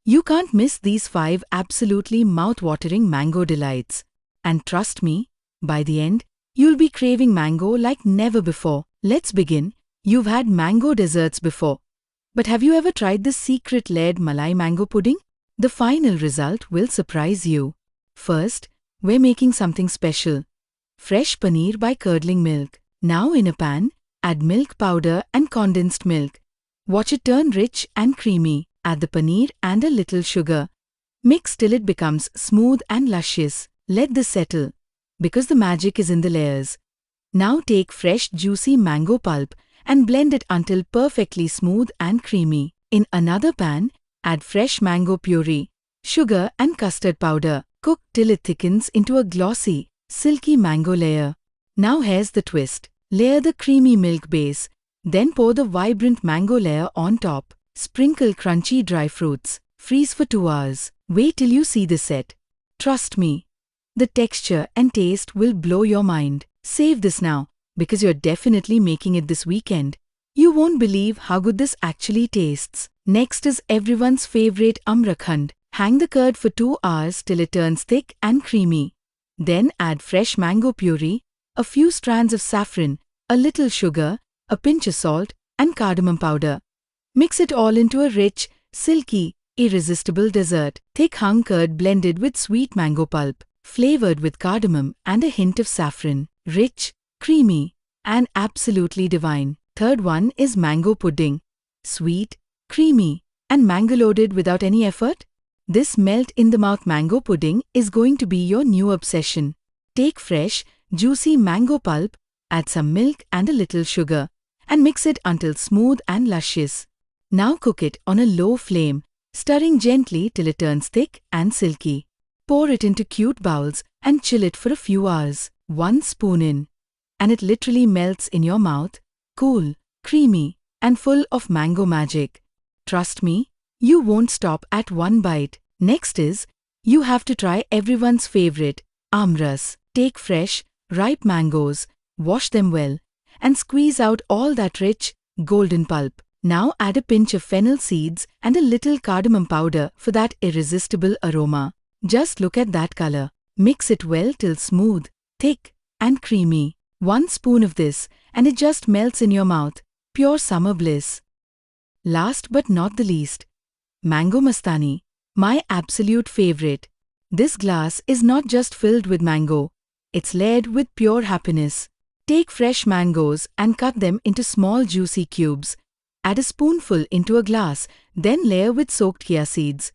You can't miss these 5 absolutely mouth-watering mango delights. And trust me, by the end, you'll be craving mango like never before. Let's begin. You've had mango desserts before. But have you ever tried this secret layered malai mango pudding? The final result will surprise you. First, we're making something special. Fresh paneer by curdling milk. Now in a pan, add milk powder and condensed milk. Watch it turn rich and creamy. Add the paneer and a little sugar. Mix till it becomes smooth and luscious. Let this settle, because the magic is in the layers. Now take fresh juicy mango pulp and blend it until perfectly smooth and creamy. In another pan, add fresh mango puree, sugar and custard powder. Cook till it thickens into a glossy, silky mango layer. Now here's the twist. Layer the creamy milk base, then pour the vibrant mango layer on top. Sprinkle crunchy dry fruits. Freeze for 2 hours. Wait till you see the set. Trust me, the texture and taste will blow your mind. Save this now, because you're definitely making it this weekend. You won't believe how good this actually tastes. Next is everyone's favorite amrakhand. Hang the curd for 2 hours till it turns thick and creamy. Then add fresh mango puree, a few strands of saffron, a little sugar, a pinch of salt, and cardamom powder. Mix it all into a rich, silky, irresistible dessert. Thick hung curd blended with sweet mango pulp, flavored with cardamom and a hint of saffron. Rich, creamy, and absolutely divine. Third one is mango pudding. Sweet, creamy, and mango-loaded without any effort. This melt-in-the-mouth mango pudding is going to be your new obsession. Take fresh, juicy mango pulp, add some milk and a little sugar, and mix it until smooth and luscious. Now cook it on a low flame, stirring gently till it turns thick and silky. Pour it into cute bowls and chill it for a few hours. 1 spoon in, and it literally melts in your mouth, cool, creamy, and full of mango magic. Trust me, you won't stop at one bite. Next is, you have to try everyone's favorite, amras. Take fresh, ripe mangoes, wash them well, and squeeze out all that rich, golden pulp. Now add a pinch of fennel seeds and a little cardamom powder for that irresistible aroma. Just look at that color. Mix it well till smooth, thick, and creamy. 1 spoon of this, and it just melts in your mouth. Pure summer bliss. Last but not the least, mango mastani, my absolute favorite. This glass is not just filled with mango, it's layered with pure happiness. Take fresh mangoes and cut them into small juicy cubes. Add a spoonful into a glass, then layer with soaked chia seeds.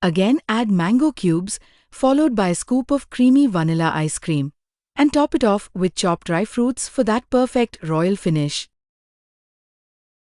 Again add mango cubes, followed by a scoop of creamy vanilla ice cream. And top it off with chopped dry fruits for that perfect royal finish.